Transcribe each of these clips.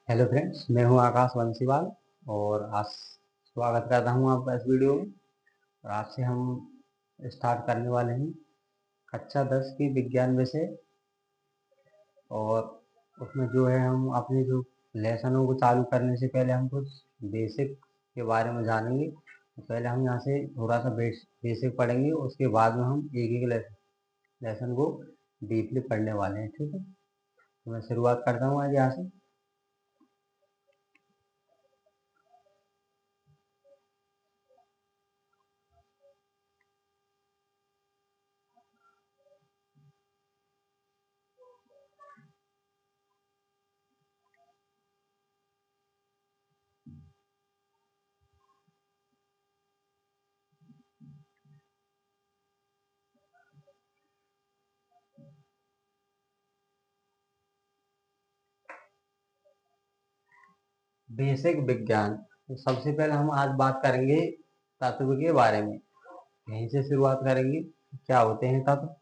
Hello friends, मैं हूं आकाश वंशीवाल और आज स्वागत करता हूं आपका इस वीडियो में। और आज से हम स्टार्ट करने वाले हैं कक्षा 10 की विज्ञान विषय। और उसमें जो है हम अपने जो लेसनों को चालू करने से पहले हम कुछ बेसिक के बारे में जानेंगे। तो पहले हम यहाँ से थोड़ा सा बेसिक पढ़ेंगे, उसके बाद में हम एक एक लेसन को डीपली पढ़ने वाले हैं। ठीक है, तो मैं शुरुआत करता हूँ आज यहाँ से। बेसिक विज्ञान। तो सबसे पहले हम आज बात करेंगे तत्व के बारे में। यहीं से शुरुआत करेंगे, क्या होते हैं तत्व।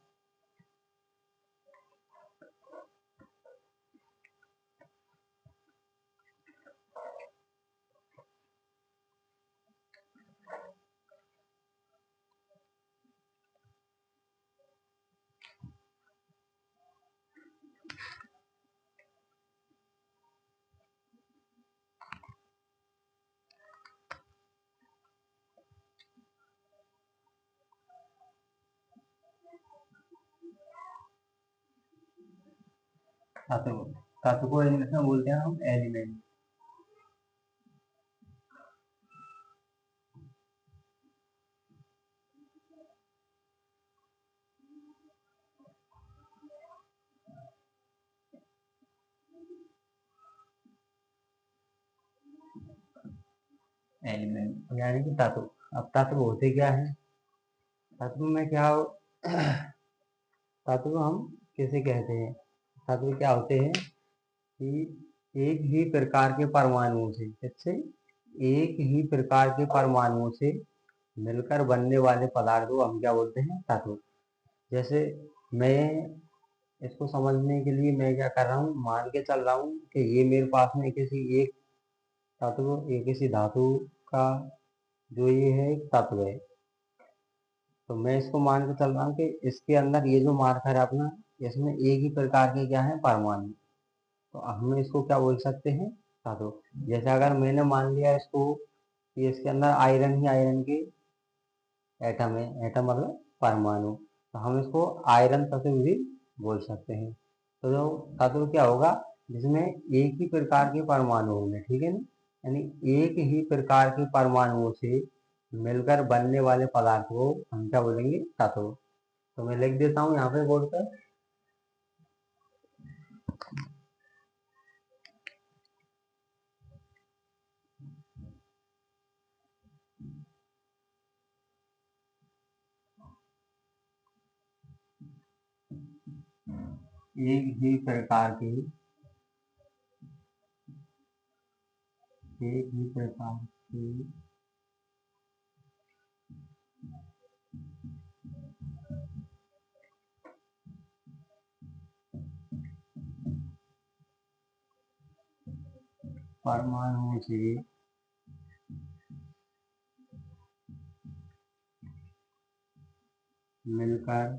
तत्व तत्व को इंग्लिश में बोलते हैं हम एलिमेंट। एलिमेंट यानी कि तत्व। अब तत्व होते क्या है, तत्व में क्या हो तत्व हम किसे कहते हैं। तत्व क्या होते हैं कि एक ही प्रकार के परमाणुओं से, इससे एक ही प्रकार के परमाणुओं से मिलकर बनने वाले पदार्थ को हम क्या बोलते हैं, तत्व। जैसे मैं इसको समझने के लिए मैं क्या कर रहा हूँ, मान के चल रहा हूँ कि ये मेरे पास में किसी एक तत्व, ये किसी धातु का जो ये है एक तत्व है। तो मैं इसको मान के चल रहा हूँ कि इसके अंदर ये जो मार्कर है अपना, इसमें एक ही प्रकार के क्या है, परमाणु। तो हम इसको क्या बोल सकते हैं, तत्व। जैसे अगर मैंने मान लिया इसको कि इसके अंदर आयरन ही आयरन के एटम है, एटम मतलब परमाणु, तो हम इसको आयरन तत्व भी बोल सकते हैं। तो जो तत्व क्या होगा, जिसमें एक ही प्रकार के परमाणु होंगे, ठीक है ना। यानी एक ही प्रकार के परमाणुओं से मिलकर बनने वाले पदार्थ को हम क्या बोलेंगे, तत्व। तो मैं लिख देता हूँ यहाँ पे बोर्ड पर। एक ही प्रकार के, एक ही प्रकार के परमाणुओं से मिलकर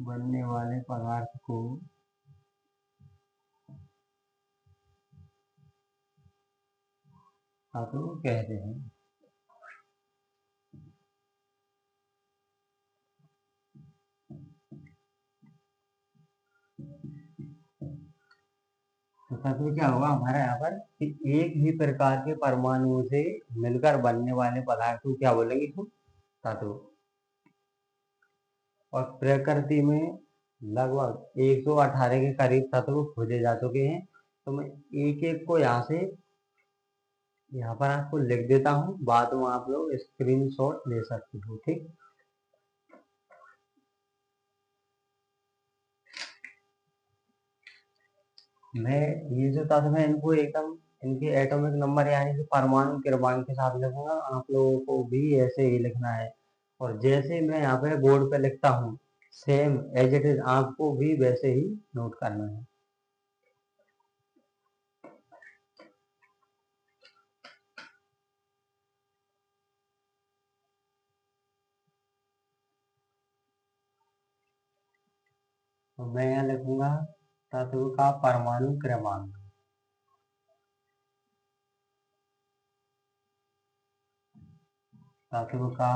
बनने वाले पदार्थ को तत्व कहते हैं। तो तत्व क्या होगा हमारा यहाँ पर कि एक ही प्रकार के परमाणुओं से मिलकर बनने वाले पदार्थ को क्या बोलेंगे, हम तत्व। और प्रकृति में लगभग 118 के करीब तत्व खोजे जा चुके हैं। तो मैं एक एक को यहाँ से, यहाँ पर आपको लिख देता हूँ, बाद में आप लोग स्क्रीनशॉट ले सकते हो। ठीक, मैं ये जो तत्व है इनको एकदम इनके एटॉमिक नंबर यानी कि परमाणु क्रमांक के साथ लिखूंगा, आप लोगों को भी ऐसे ही लिखना है। और जैसे मैं यहाँ पे बोर्ड पे लिखता हूँ सेम एज इट इज आपको भी वैसे ही नोट करना है। तो मैं यहाँ लिखूंगा तत्व का परमाणु क्रमांक। तत्व का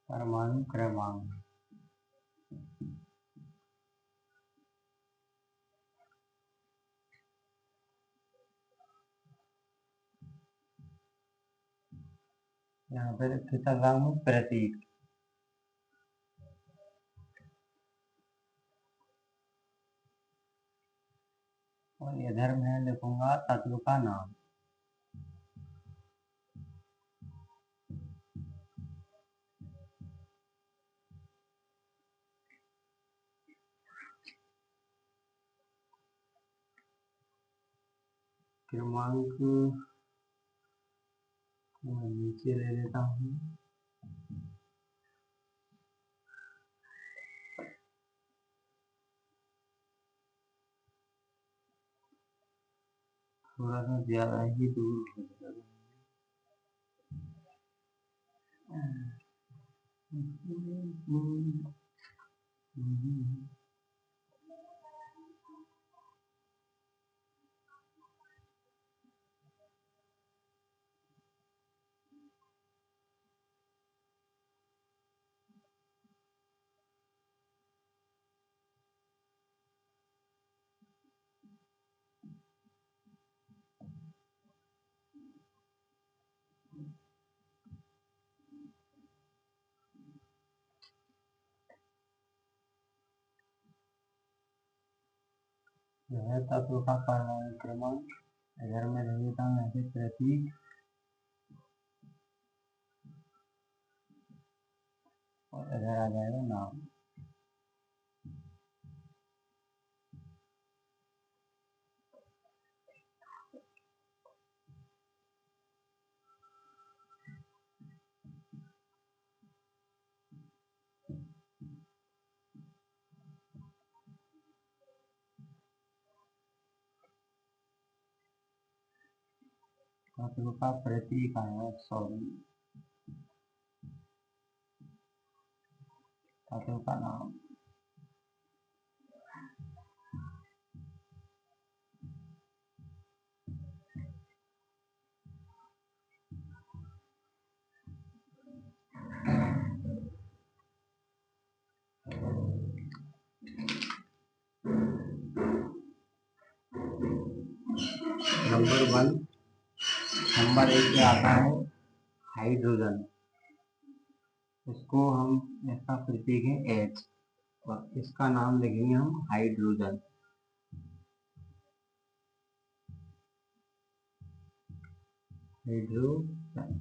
परमाणु क्रमांक। यहाँ पे कितना रहा हूँ प्रतीक, और इधर मैं लिखूंगा तत्व का नाम। क्रमांक नीचे ले लेता हूँ। थोड़ा सा ज्यादा ही दूर हो जाएगा। यह तत्व का परमाणु क्रमांक। इधर मैं ले लेता हूँ ऐसे प्रतीक, और इधर आ जाएगा नाम। तत्व का प्रतीक आया, सॉरी, तत्व का नाम। नंबर 1, नंबर 1 पे आता है हाइड्रोजन। इसको हम, इसका प्रतीक है H, और इसका नाम लिखेंगे हम hydrogen. Hydrogen.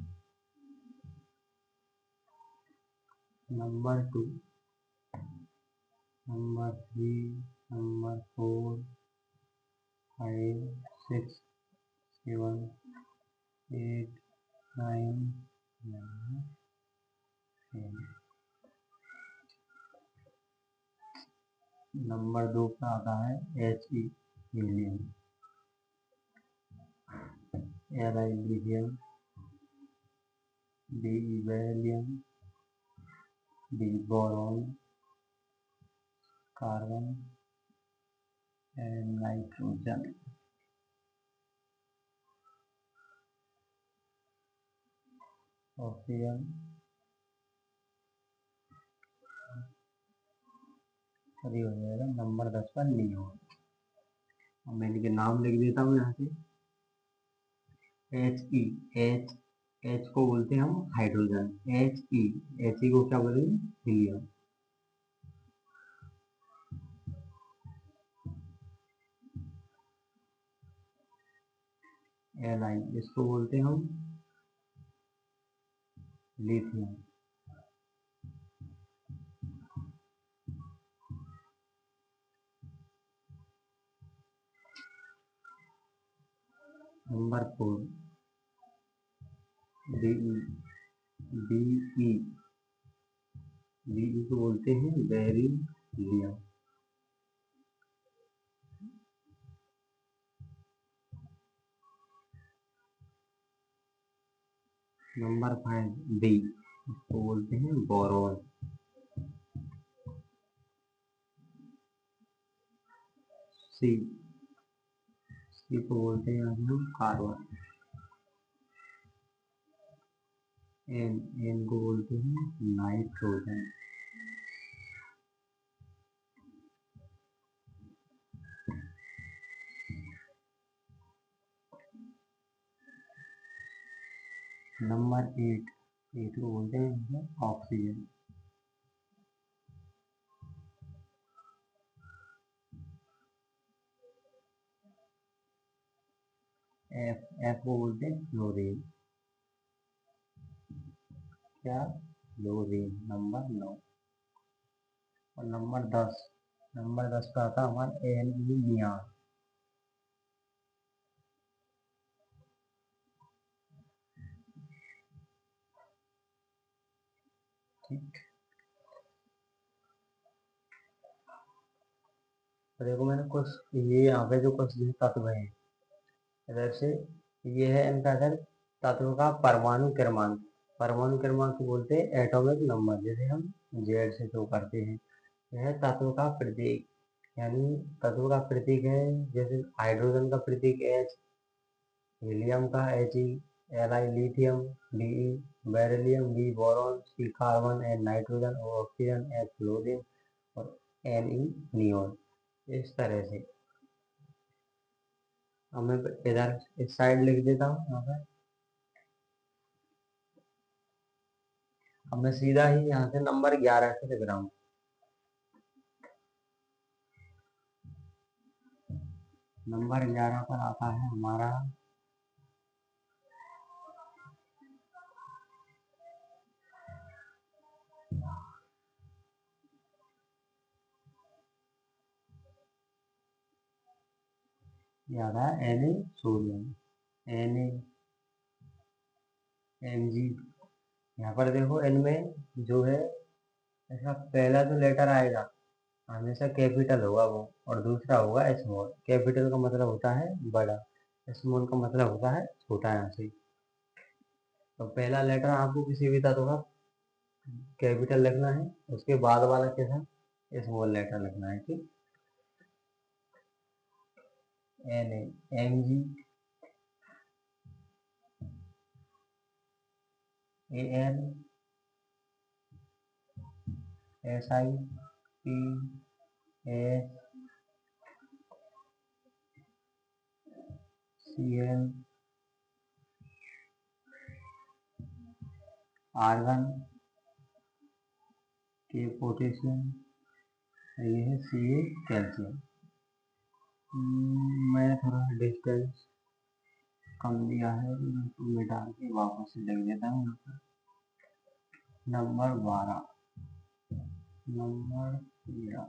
Number 2, number 3, number 4, 5, 6, 7, 8, 9, 10। Number 2 पे आता है He, helium. Li, lithium. D, beryllium. D, boron, carbon, and nitrogen. Oxygen. सही हो जाएगा। नंबर 10 पर नियोन। और मैं इनके नाम लिख देता हूँ यहाँ से। He, H को बोलते हैं हम हाइड्रोजन। He को क्या बोलेंगे? हीलियम। Li, इसको बोलते हैं हम लिथियम। Number 4 Be। बीई को बोलते हैं बेरिलियम। नंबर 5 डी, इसको बोलते हैं बोरॉन। सी को बोलते हैं हम कार्बन। एन को बोलते हैं नाइट्रोजन। नंबर 8 को बोलते हैं ऑक्सीजन। एफ को बोलते हैं फ्लोरीन। क्या? फ्लोरीन। नंबर 9। और नंबर 10 का आता हमारा नियान। ठीक, तो देखो मैंने कुछ ये यहाँ पे जो कुछ तत्व है, जैसे ये है इनका अगर तत्व का परमाणु क्रमांक। परमाणु क्रमांक को बोलते हैं एटॉमिक नंबर, जैसे हम जेड से शो करते हैं। यह तत्व का प्रतीक, यानी तत्व का प्रतीक है। जैसे हाइड्रोजन का प्रतीक एच, हीलियम का H E, L I lithium, D E beryllium, B boron, C carbon, N nitrogen, O oxygen, H fluorine और एन ई नियोन। इस तरह से अब मैं इधर इस साइड लिख देता हूँ यहाँ पर। अब मैं सीधा ही यहाँ से नंबर 11 से लिख रहा हूँ। नंबर 11 पर आता है हमारा याद है N A sodium, N A M G. यहाँ पर देखो इनमें जो है ऐसा पहला जो लेटर आएगा हमेशा कैपिटल होगा वो, और दूसरा होगा स्मॉल। कैपिटल का मतलब होता है बड़ा, स्मॉल का मतलब होता है छोटा। यहाँ से तो पहला लेटर आपको किसी भी तत्व का कैपिटल लिखना है, उसके बाद वाला कैसा स्मॉल लेटर लिखना है। ठीक, N A M G, A L, S I, P, S, C L, argon, K potassium, ये है सी ए कैल्शियम। मैं थोड़ा डिस्टेंस कम दिया है तो मैं इसको मिटा के वापस से लिख देता हूँ। नंबर 12, नंबर 13,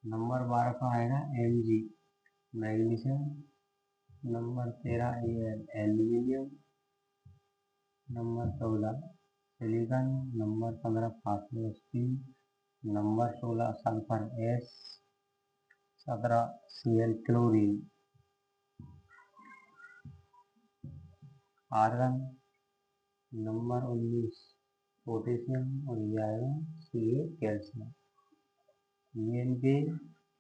नंबर 12 का आएगा M G magnesium. Number 13 aluminium. Number 14 silicon. Number 15 phosphorus P. Number 16 sulphur S. 17 C L chlorine argon. Number 19 potassium और ये आएगा सी ए कैल्शियम। ये इनके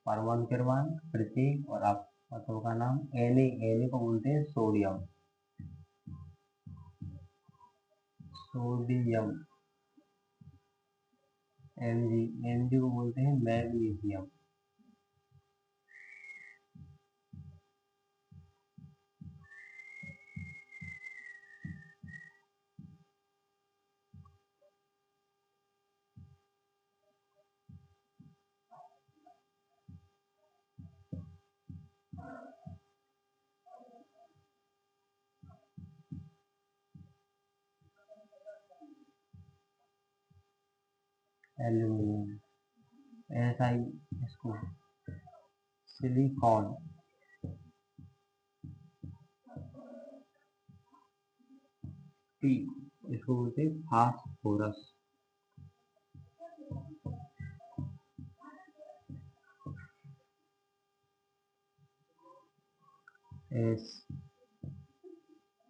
परमाणु क्रमांक, प्रतीक और आप तत्व का नाम। एन को बोलते हैं सोडियम, सोडियम। एम जी को बोलते हैं मैग्नीशियम। एल्यूमिनियम। SI इसको सिलिकॉन। P इसको बोलते हैं फास्फोरस।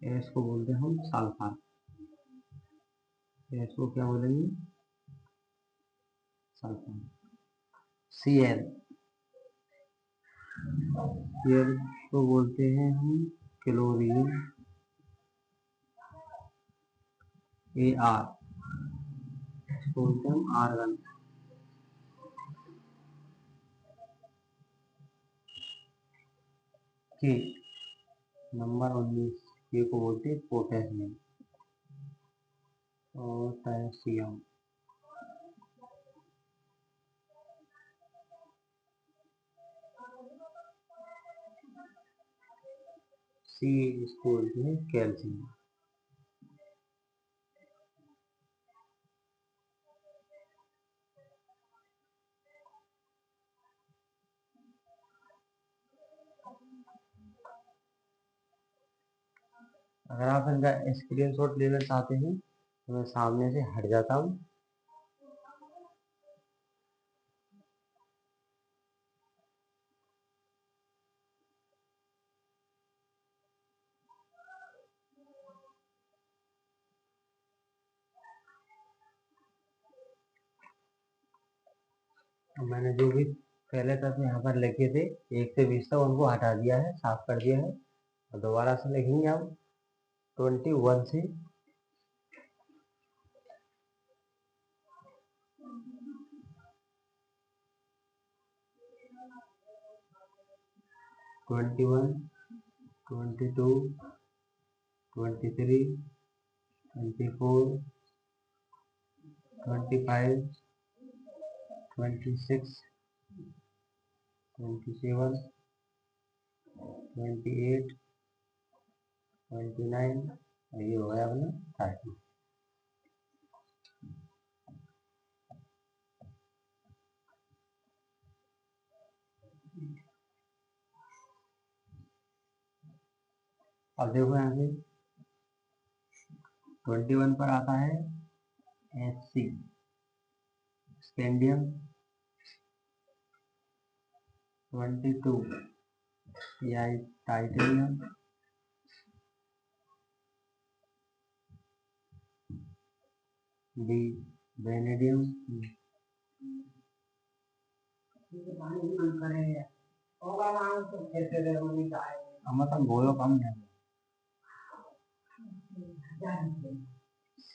S को बोलते हैं हम सल्फर। S को क्या बोलेंगे? सल्फर। Cl को बोलते हैं हम क्लोरीन। Ar इसको बोलते हैं हम आर्गन। K नंबर 19, K को बोलते हैं पोटेशियम। पोटेशियम। C इसको बोलते हैं कैल्शियम। अगर आप इनका स्क्रीनशॉट लेना चाहते हैं तो मैं सामने से हट जाता हूँ। मैंने जो भी पहले तक यहाँ पर लिखे थे 1 से 20 तक उनको हटा दिया है, साफ कर दिया है। और दोबारा से लिखेंगे हम 21 से 21, 22, 23, 24, 25, 26, 27, 28, 29 और ये हो गया अपना 30। अब देखो यहाँ से 21 पर आता है Hc स्कैंडियम। 22 टाइटेनियम। 20 वेनेडियम। मतलब बोलो कम है।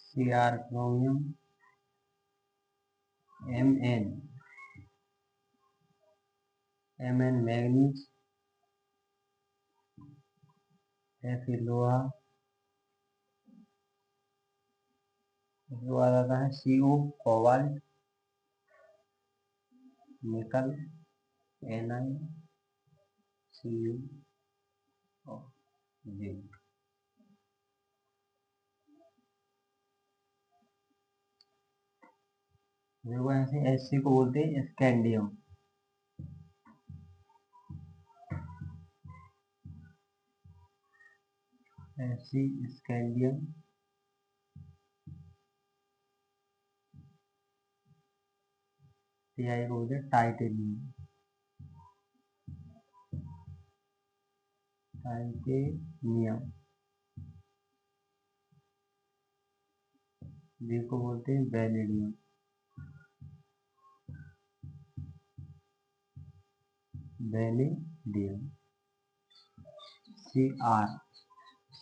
Cr chromium. Mn manganese. Fe लोहा। उसके बाद आता है Co कोबाल्ट। निकल। Ni Cu और जिंक। देखो ऐसे Hc को बोलते हैं स्कैंडियम। Hc scandium. Ti को बोलते हैं टाइटेनियम। टाइटेनियम। D को बोलते हैं वेनेडियम। वेनेडियम।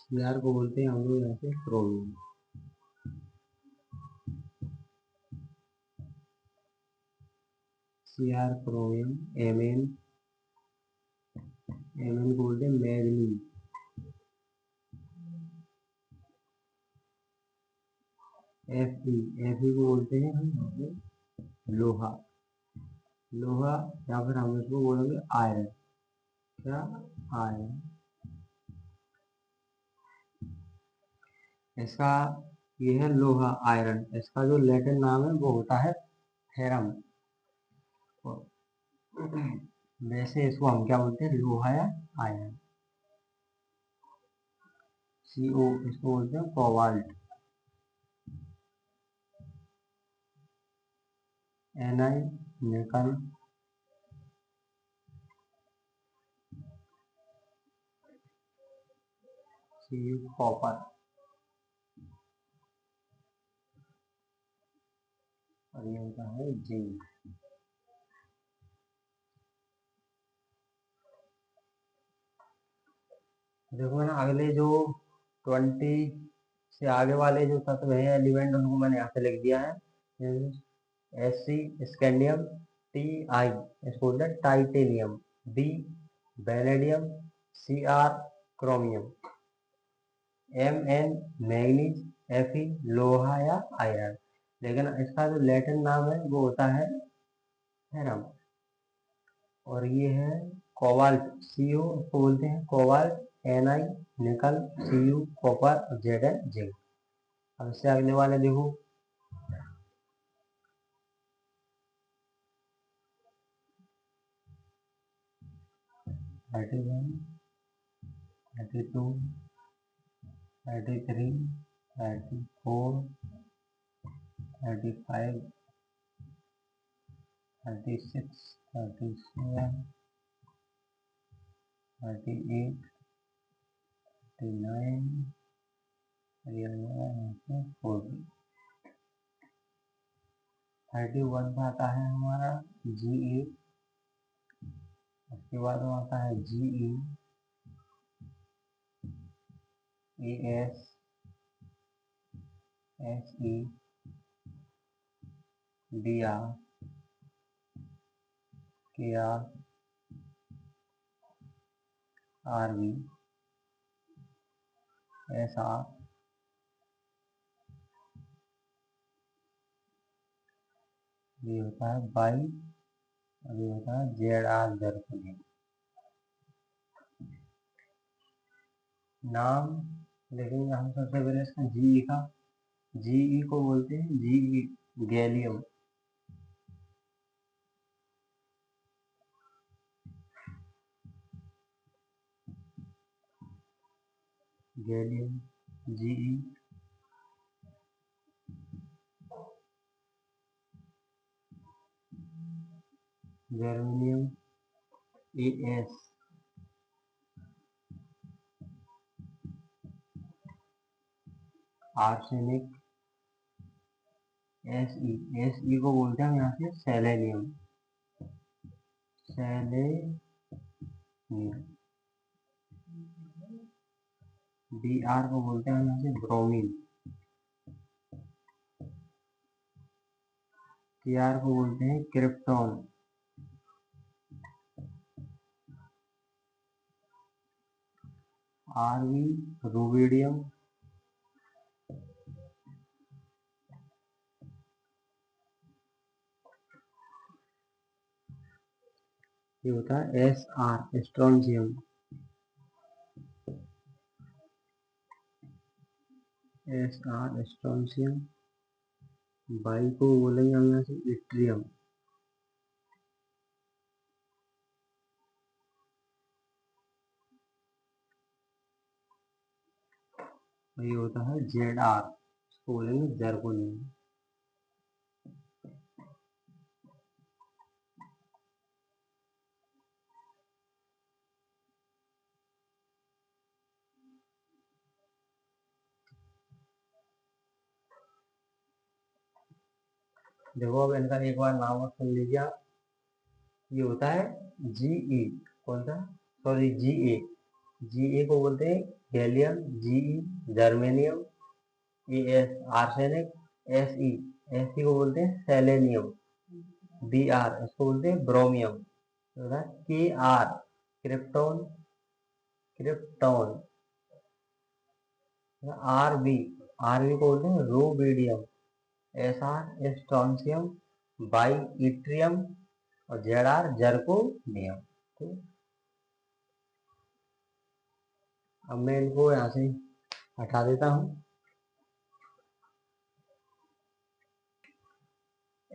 Cr को बोलते हैं हम लोग यहाँ से क्रोमियम। Cr chromium. Mn को बोलते हैं मैग्नीज। Fe को बोलते हैं हम लोहा। या फिर हम इसको बोलेंगे आयरन। क्या? आयरन। इसका ये है लोहा आयरन। इसका जो लैटिन नाम है वो होता है फेरम। वैसे इसको हम क्या बोलते हैं, लोहा या आयरन। CO इसको बोलते हैं कोबाल्ट। Na निकल। Cu copper. और ये होता है जिंक। देखो ना, अगले जो 20 से आगे वाले जो तत्व हैं, एलिमेंट, उनको मैंने यहाँ पे लिख दिया है। SC स्कैंडियम, Ti इसको बोलते हैं titanium, B vanadium, Cr chromium, Mn manganese, Fe लोहा या आयरन। लेकिन इसका जो लैटिन नाम है वो होता है फेरम। और ये है कोबाल्ट, Co इसको बोलते हैं कोबाल्ट, Na निकल, Cu कॉपर और Zn जिंक। अब इससे अगले वाले देखो, 31, 32, 33, 34, 35, 36, 37, 38, 39, 40। 31 का आता है हमारा Ge। उसके बाद में आता है Ge, As, Se, Br, Kr, Rb, Sr, ये होता है बाई, और ये होता है Zr जर्कनी। नाम देखेंगे हम सबसे पहले इसका Ge का। Ge को बोलते हैं Ge gallium. Gallium Ge, germanium As, arsenic Se को बोलते हैं यहाँ से सेलेनियम। Br को बोलते हैं यहाँ से ब्रोमीन। Kr को बोलते हैं क्रिप्टॉन। Rb rubidium. ये होता है Sr strontium. Sr strontium. By को बोलेंगे हम यहाँ से इट्रियम। ये होता है Zr, इसको बोलेंगे जर्कोनियम। देखो अब इनका एक बार नाम और सुन लीजिए आप। ये होता है Ge, कौन सा, सॉरी Ga को बोलते हैं gallium, Ge germanium, As arsenic, Se को बोलते हैं सेलेनियम, Br इसको बोलते हैं ब्रोमियम, Kr क्रिप्टोन, Rb को बोलते हैं rubidium, Sr strontium, by yttrium और Zr जर्कोनियम। ठीक, अब मैं इनको यहाँ से हटा देता हूँ।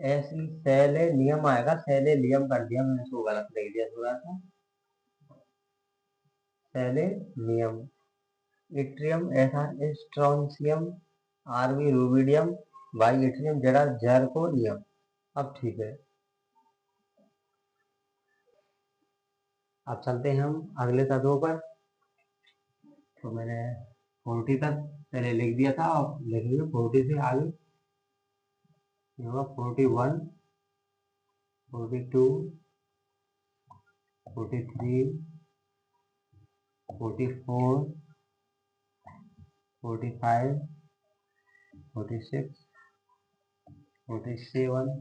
ऐसी सेलेनियम आएगा, सेलेनियम कर दिया मैंने, इसको गलत लिख दिया थोड़ा सा। सेलेनियम, इट्रियम ऐसा, strontium, RB rubidium, Y yttrium, जरा जर्कोनियम। अब ठीक है, अब चलते हैं हम अगले तत्वों पर। तो मैंने 40 तक पहले लिख दिया था, अब लिखेंगे 40 से आगे। ये होगा 41, 42, 43, 44, 45, 46, 47,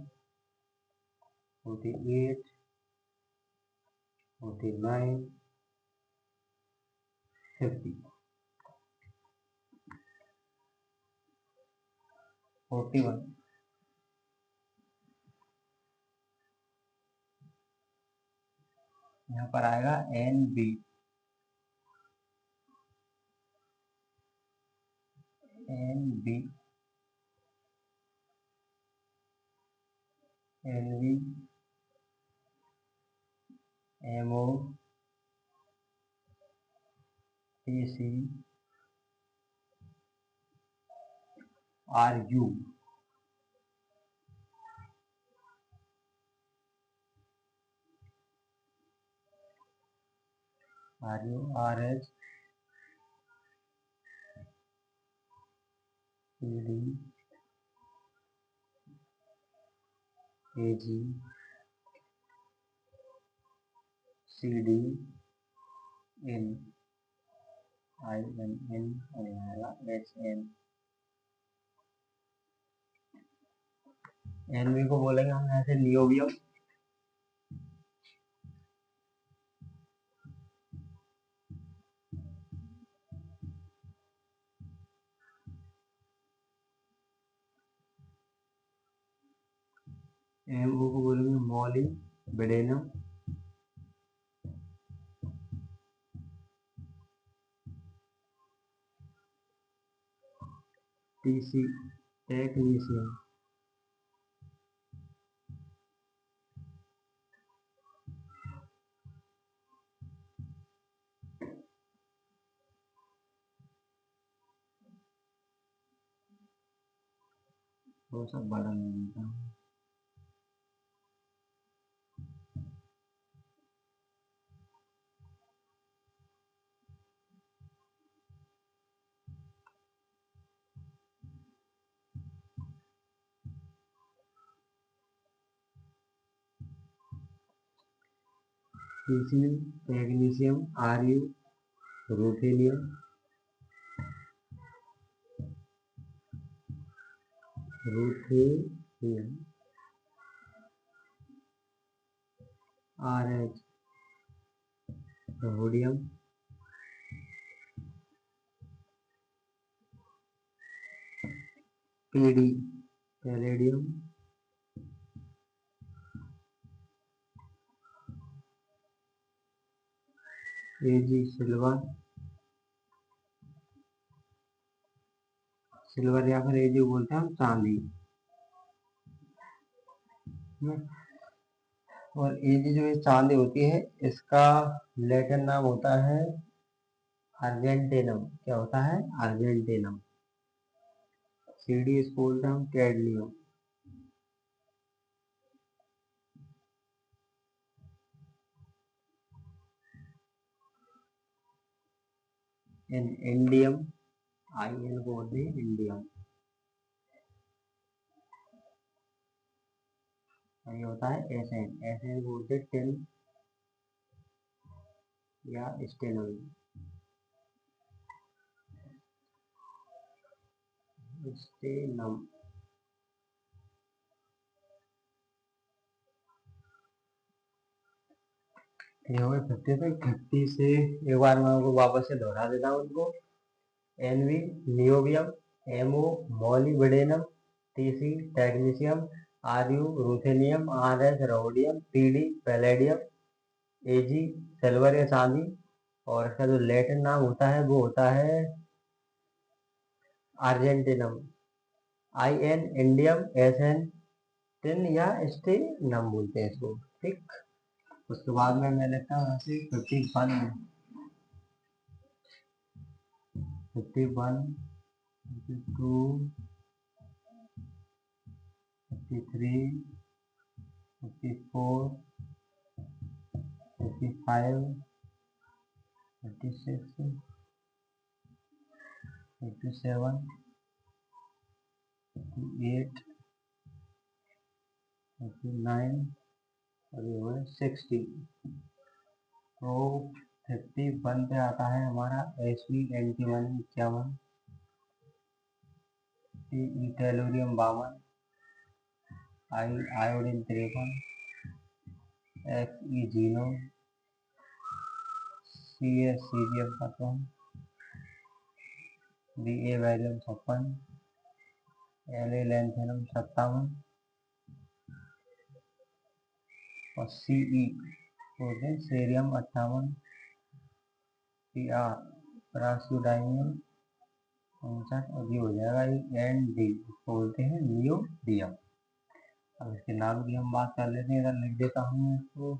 48, 49, 50, 41। यहाँ पर आएगा N B, N B, N B, M O, T C, R U, R U, R H, C D, A G, C D, N, I N N, और यहाँ आएगा एच एन। एन बी को बोलेंगे हम ऐसे नियोबियम, एम ओ को बोलेंगे molybdenum, T C technetium, वो सब बड़ा नहीं मिलता। टीसियम, magnesium, R U, ruthenium, ruthenium, R H, rhodium, PD, palladium, AG, silver, silver या फिर एजी बोलते हैं हम चांदी। और एजी जो ये चांदी होती है, इसका लैटिन नाम होता है अर्जेंटेनम। क्या होता है? अर्जेंटेनम। सीडी इसको बोलते हैं हम कैडमियम। इंडियम, आई एन को बोलते हैं इंडियम। ये होता है एस एन, एस एन बोलते हैं टिन या स्टेनम, स्टेनम। ये हो गए 50 तक। 50 से एक बार मैं उनको वापस से दोहरा देता हूँ उनको। NB niobium, MO molybdenum, TC technetium, RU ruthenium, RS rhodium, PD palladium, AG silver या चांदी। और इसका जो लैटिन नाम होता है वो होता है argentum. I N indium, S N tin या स्टेनम बोलते हैं इसको, ठीक। उसके बाद में मैं लिखता हूँ यहाँ से 51, 52, 53, 54, 55, 56, 57, 58, 59 और ये हुआ 60। तो 51 पे आता है हमारा Fe91 51, टेलोरियम 52, आयोडीन 53, Fe जीनो, Cs cerium 55, Ba barium 56, La lanthanum 57 और Ce सीरियम 58, Pr प्रासियोडाइनियम 59 और ये हो जाएगा Nd, इसको बोलते हैं नियोडियम। अब इसके नाम की हम बात कर लेते हैं, इधर लिख देता हूँ इसको।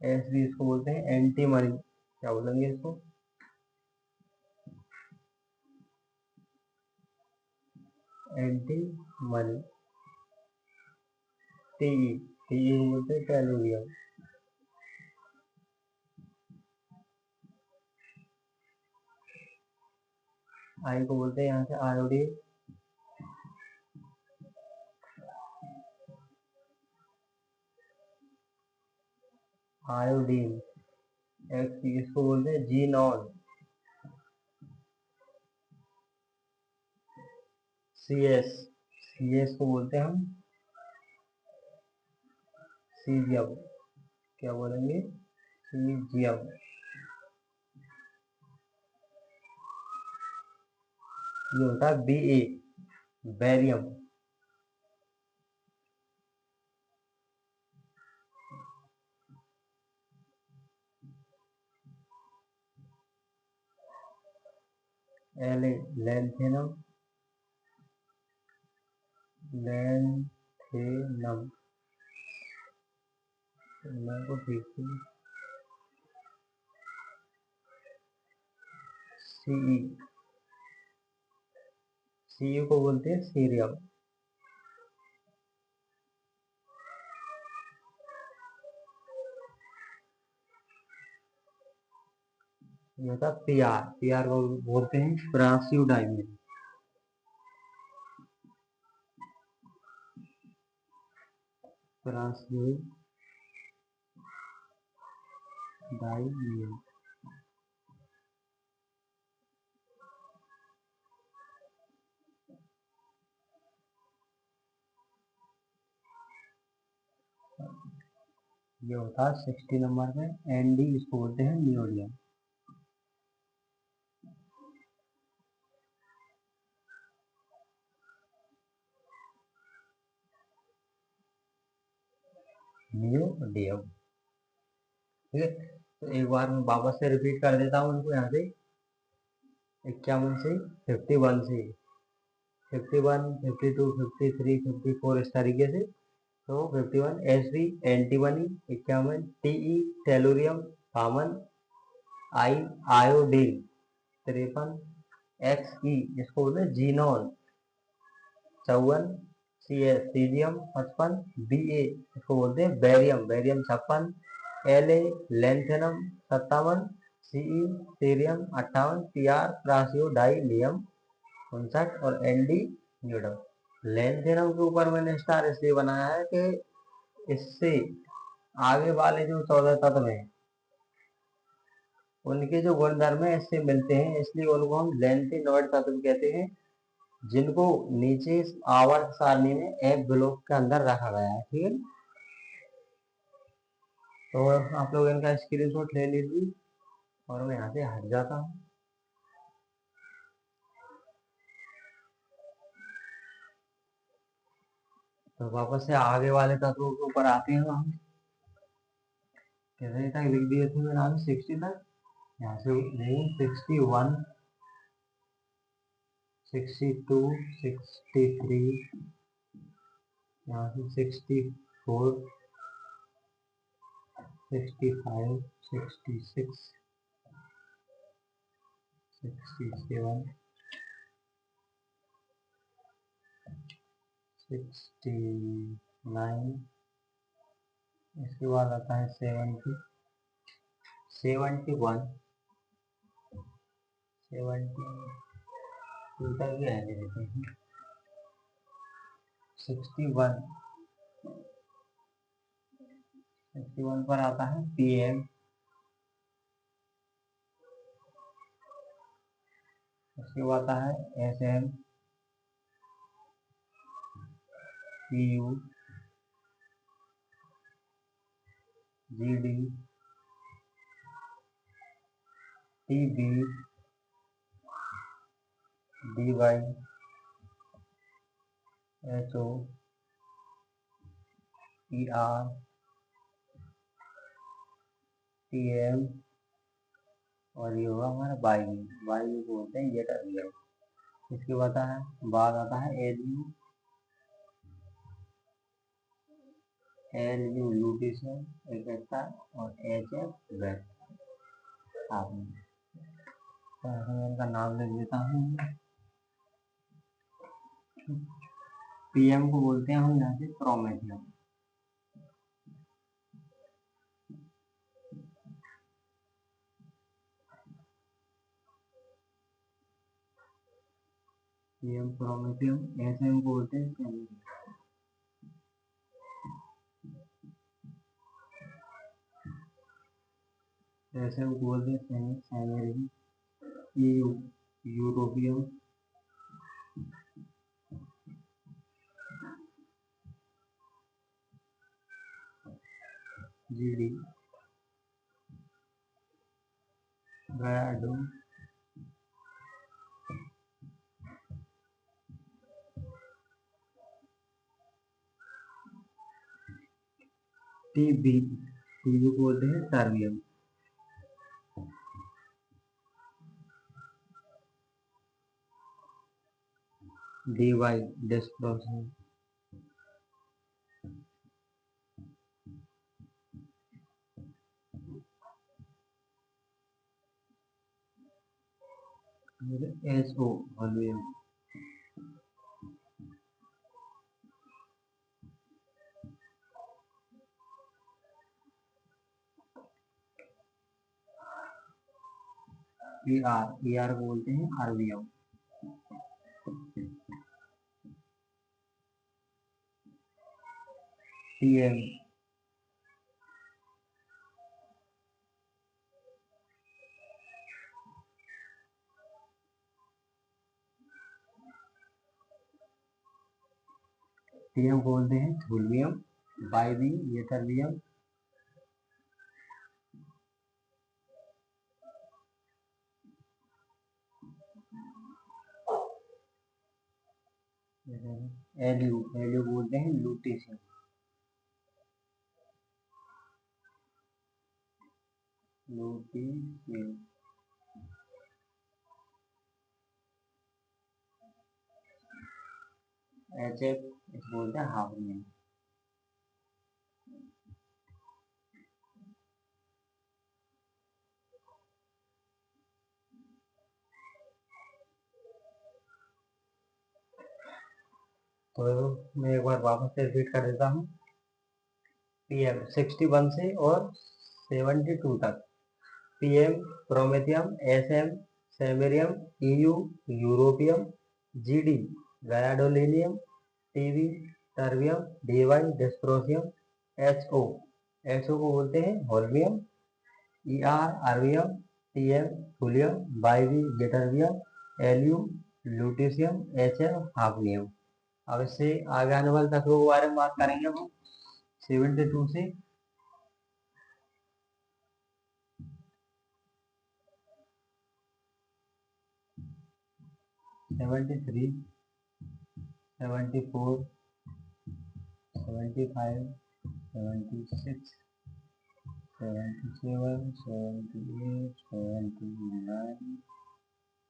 Sb इसको बोलते हैं एंटीमनी, क्या बोलेंगे इसको, एंटीमनी। Te को बोलते हैं टेलोरियम। I को बोलते हैं यहाँ से आयोडीन, आयोडीन। इसको बोलते हैं जीनॉन, CS को बोलते हैं हम सीजियम, क्या बोलेंगे, सीजियम। ये होता है Ba बैरियम। La लैंथेनम, मैं को ठीक Ce को बोलते हैं सीरियम। ये होता Pr को बोलते हैं प्रासियोडाइनियम। प्रासियोडाइनियम। ये होता है 60 नंबर पे। Nd इसको बोलते हैं नियोडियम। नियोडियम, ठीक है। तो एक बार मैं वापस से रिपीट कर देता हूँ इनको, यहाँ से 51 से 51 से 51, 52, 53, 54 इस तरीके से। तो 51 Sb antimony, 51 Te tellurium 52, I iodine 53, Xe इसको बोलते हैं जीनोन 54, Cs सीजियम 55, Ba इसको बोलते हैं barium, barium 56, La lanthanum 57, Ce cerium 58, Pr praseodymium 59 और Nd न्यूडम। लैंथेनम के ऊपर मैंने स्टार इसलिए बनाया है कि इससे आगे वाले जो 14 तत्व हैं उनके जो गुणधर्म है इससे मिलते हैं, इसलिए उनको हम लैंथेनॉइड तत्व कहते हैं, जिनको नीचे आवर्त सारणी में एक ब्लॉक के अंदर रखा गया है, ठीक है। तो आप लोग इनका स्क्रीनशॉट ले लीजिए और मैं यहाँ से हट जाता हूँ। तो वापस से आगे वाले तत्वों के ऊपर आते हैं हम। कैसे तक लिख दिए थे मैंने, आगे 60 तक, यहाँ से 61, 62, 63, यहाँ से 64, 65, 66, 67, 69, इसके बाद आता है 70, 71, 72 तक भी रहने देते हैं। 61, 61 पर आता है PM, उसके बाद आता है SM, PU, GD, TB, DY, HO, ER, TM, और ये होगा हमारा वायु। वायु को बोलते हैं ये टर्मिनल। इसके बाद आता है LU, लूटिशियम इकट्ठा, और HF वेट। मैं इनका नाम लिख देता हूँ। PM को बोलते हैं हम यहाँ से प्रोमेथियम। PM promethium. SM को बोलते हैं सैमरियम। SM को बोलते हैं samarium. EU europium. GD गयाडोम। TB को बोलते हैं terbium. DY dysprosium. SO volume. ER को बोलते हैं आरबीएम। TM बोलते हैं थूलियम। बाइबिंग येथर्बियम। एलयू बोलते हैं लूटिशियम। HF बोलते हैं हार्मोनियम। तो मैं एक बार वापस से रिपीट कर देता हूँ। PM 61 से और 72 तक। PM promethium, SM samarium, EU europium, GD gadolinium, TB terbium, DY dysprosium, HO को बोलते हैं holmium, ER erbium, TM thulium, YB ytterbium, LU lutetium, HF hafnium. अब इससे आगे आने वाले तत्वों के बारे में बात करेंगे हम 72 से। 73, 74, 75, 76, 77, 78, 79,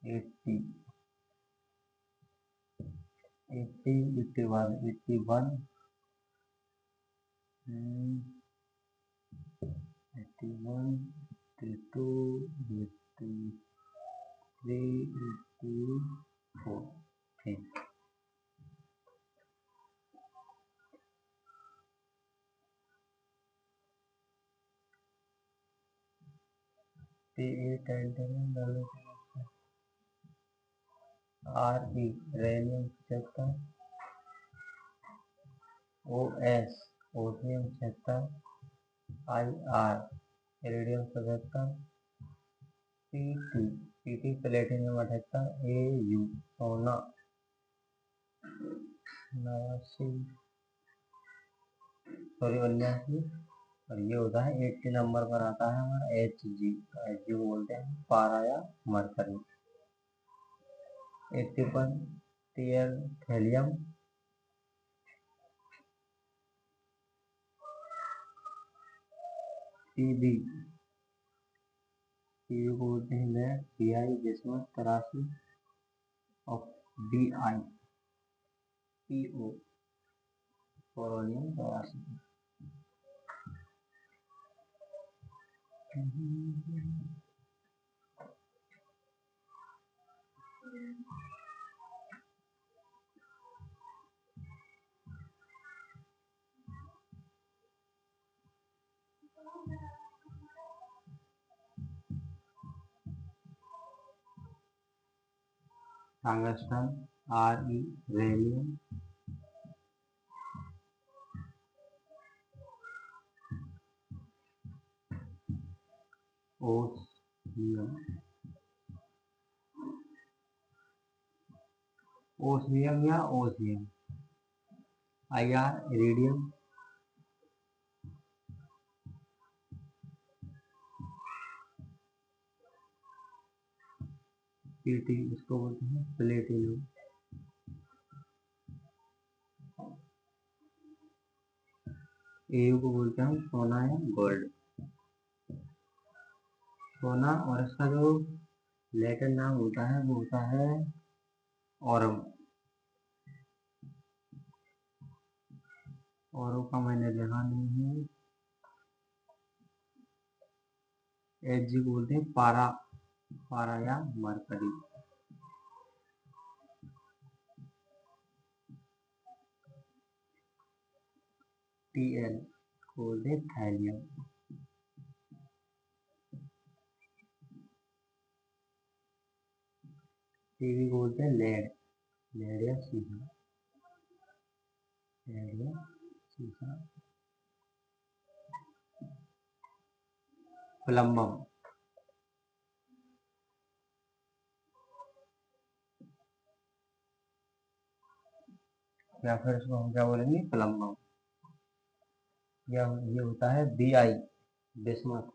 80, 81, 81, 82, 83, 84. ठीक। RE rhenium 75, OS osmium 76, IR iridium 77, PT platinum 78, AU सोना 89 89, और ये होता है 80 नंबर पर आता है हमारा HG। HG को बोलते हैं पारा या मरकरी। 81 थेलियम, PB को बोलते हैं लेड, BI बिस्मथ 83, और BI PO polonium 84। Tungsten RE radium, osmium या ओसियम, IR इरिडियम, PT इसको बोलते हैं प्लेटिनम, AU को बोलते हैं सोना या गोल्ड। सोना, और इसका जो लैटिन नाम होता है वो होता है औरम। औरों का मैंने लिखा नहीं है। HG को बोलते हैं पारा, पारा या मरकरी। TL को बोलते हैं थैलियम। TB को बोलते हैं लेड, लेड या सीसा, लेड या सीसा। प्लम्बम, या फिर इसको हम क्या बोलेंगे, प्लम्बम। ये होता है BI बिस्मथ।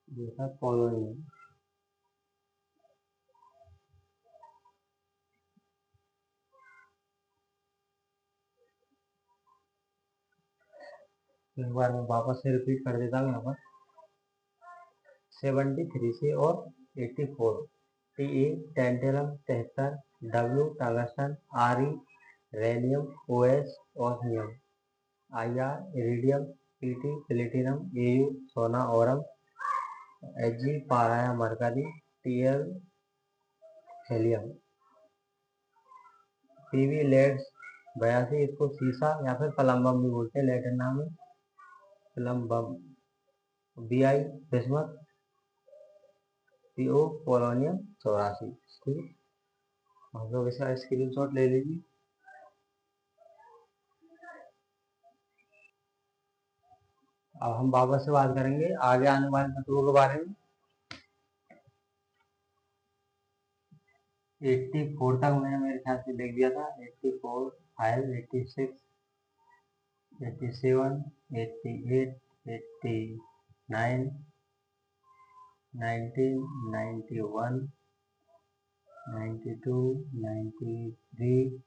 ये होता है पोलोनियम। एक बार मैं वापस से रिपीट कर देता हूँ यहाँ पर। 73 से और 84, TE tantalum 73, W tungsten, RE rhenium, OS osmium, IR iridium, PT platinum, AU सोना औरम, HG पारा या mercury, TL helium, PB lead 82, इसको सीसा या फिर प्लम्बम भी बोलते हैं, लैटिन नाम है plumbum. BI bismuth, PO polonium 84। ठीक, हम लोग इसका स्क्रीनशॉट ले लीजिए। अब हम वापस से बात करेंगे आगे आने वाले तत्वों के बारे में। 84 तक मैंने मेरे ख्याल से देख दिया था। 84, 5, 86, 87, 88, 89, 90, 91, 92, 93,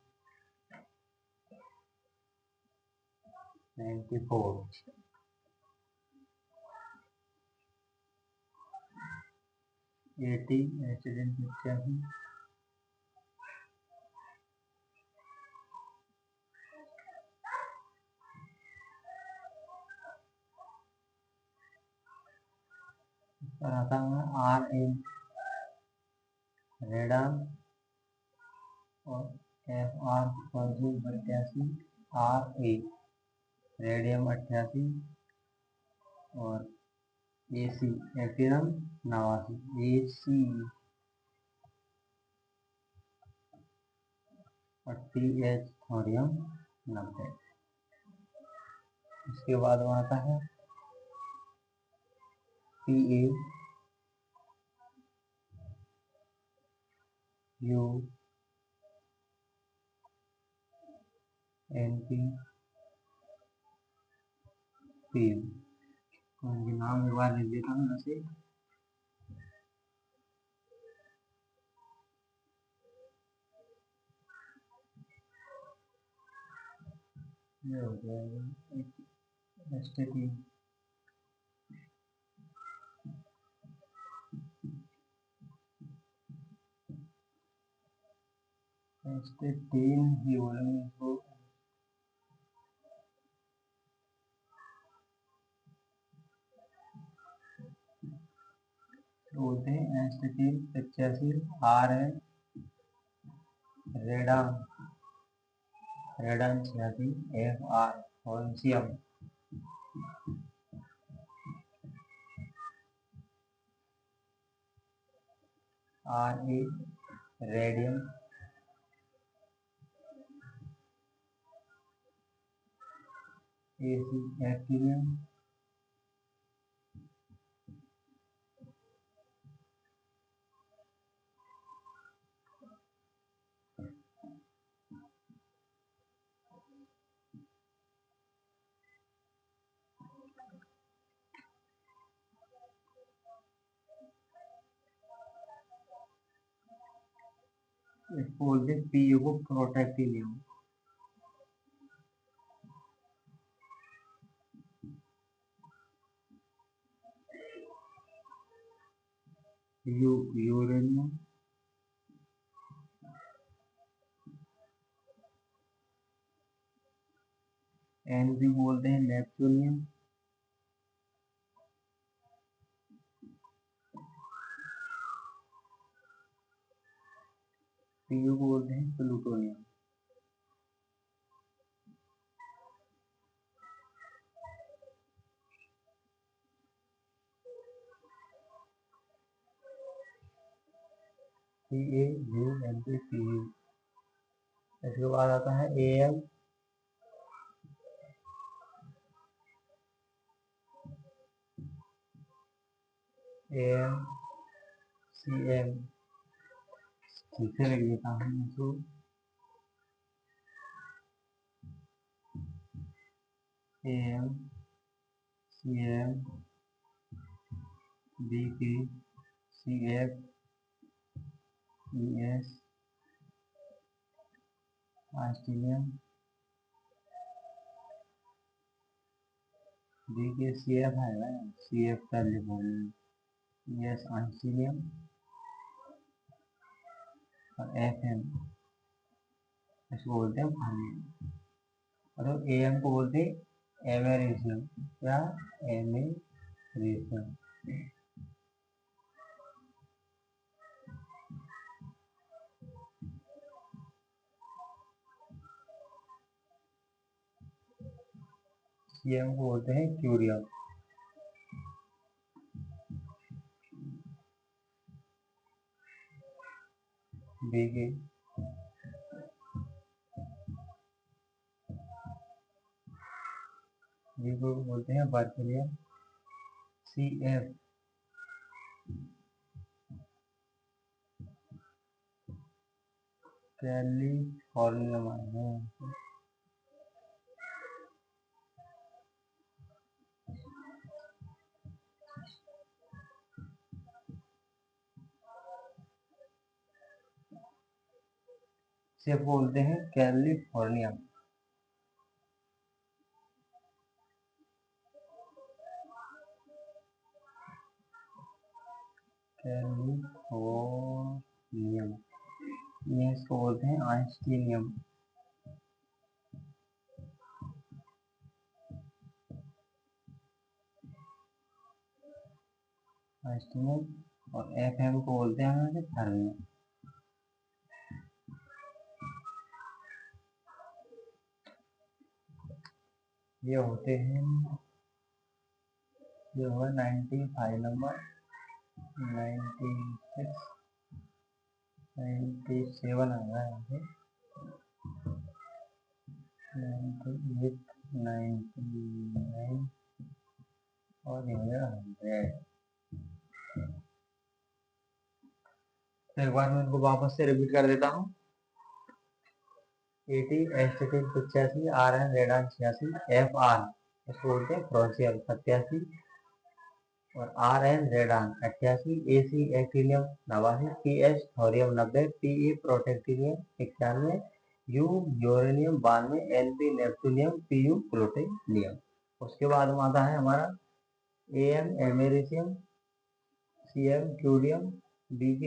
94। 80 एस्टिडेंट 85 पर आता है RA रेडान और FR 82 RA रेडियम 88 और AC एक्टिनम 89 AC और TH थोरियम 90। इसके बाद में आता है PA U NP PU। तो इनके नाम एक बार लिख देता हूँ ऐसे। ये हो जाएगा ST3 ही बोलेंगे इसको। बोलते हैं ST3 85 RA radon 86 FR francium RA radium AC actinium इसको बोलते हैं PU को प्रोटैक्टिनियम यूरेनियम NP बोलते हैं नेपच्यूनियम PU को बोलते हैं प्लूटोनियम। PAUNP PU। इसके बाद आता है AM CM ठीक से लिख देता हूँ इसको। AM CM BK CF ES आस्ट्रेलियम BK CF है ना CF कैलिफोर्निया ES आस्ट्रेलियम और FM इसको बोलते हैं फार्मियम। और AM को बोलते हैं एमेरिशियम या एमेरिशियम। CM को बोलते हैं क्यूरियम। BK को बोलते हैं बर्कलियम। CF कैलिफोर्नियम है। CF बोलते हैं कैलिफोर्नियम। कैलिफोर्नियम, ये इसको बोलते हैं आइंस्टीनियम। आइंस्टीनियम और एफएम को बोलते हैं हम फर्मियम। ये होते हैं, ये होगा 95 नंबर, 96, 97 आ रहा है यहाँ पे, 98, 99 और ये हो गया 100। तो एक बार मैं इनको वापस से रिपीट कर देता हूँ। 80 एस्टेटिक 85, RN रेडान 86, FR इसको बोलते हैं फ्रोंसियम 87 और RN radon 88, AC actinium 89, PH thorium 90, PE protactinium 91, U uranium 92, NP नेप्टूनियम, PU plutonium. उसके बाद में आता है हमारा AM एमेरिशियम, CM क्यूडियम, BK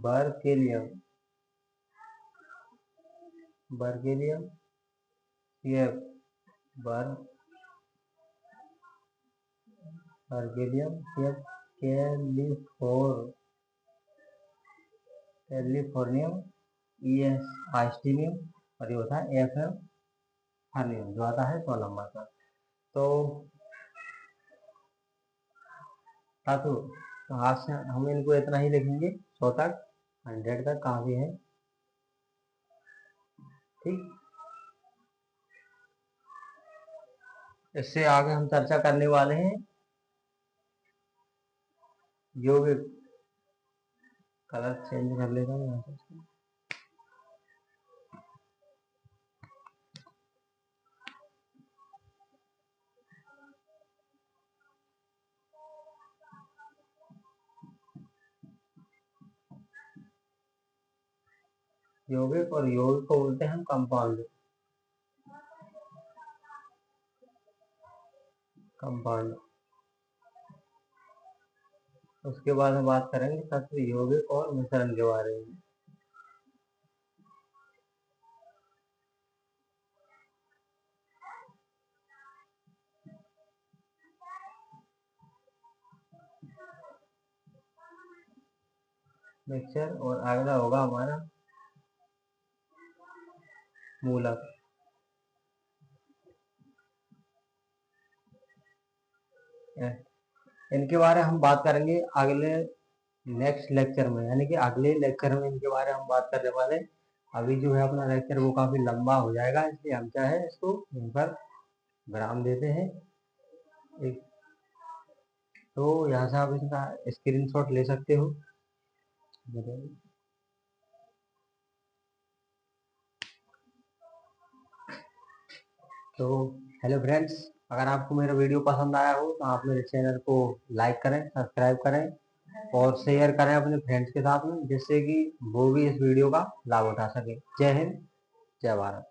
berkelium, CF berkelium, CF californium, ES einsteinium और ये होता है FM हर्नियम जो आता है 100 नंबर का। तो धातु तो हाथ से हम इनको इतना ही लिखेंगे 100 तक, 100 तक काफी है। ठीक, इससे आगे हम चर्चा करने वाले हैं यौगिक। कलर चेंज कर लेता हूँ यहाँ से। यौगिक और यौगिक को बोलते हैं हम कंपाउंड। उसके बाद हम बात करेंगे तत्व यौगिक और मिश्रण के बारे में। मिक्सचर और अगला होगा हमारा मूलक। इनके बारे में हम बात करेंगे अगले नेक्स्ट लेक्चर में, यानी कि अगले लेक्चर में इनके बारे में हम बात करने वाले। अभी जो है अपना लेक्चर वो काफी लंबा हो जाएगा, इसलिए हम चाहे इसको यहीं पर विराम देते हैं। एक तो यहाँ से आप इसका स्क्रीनशॉट ले सकते हो। तो हेलो फ्रेंड्स, अगर आपको मेरा वीडियो पसंद आया हो तो आप मेरे चैनल को लाइक करें, सब्सक्राइब करें और शेयर करें अपने फ्रेंड्स के साथ में, जिससे कि वो भी इस वीडियो का लाभ उठा सके। जय हिंद, जय भारत।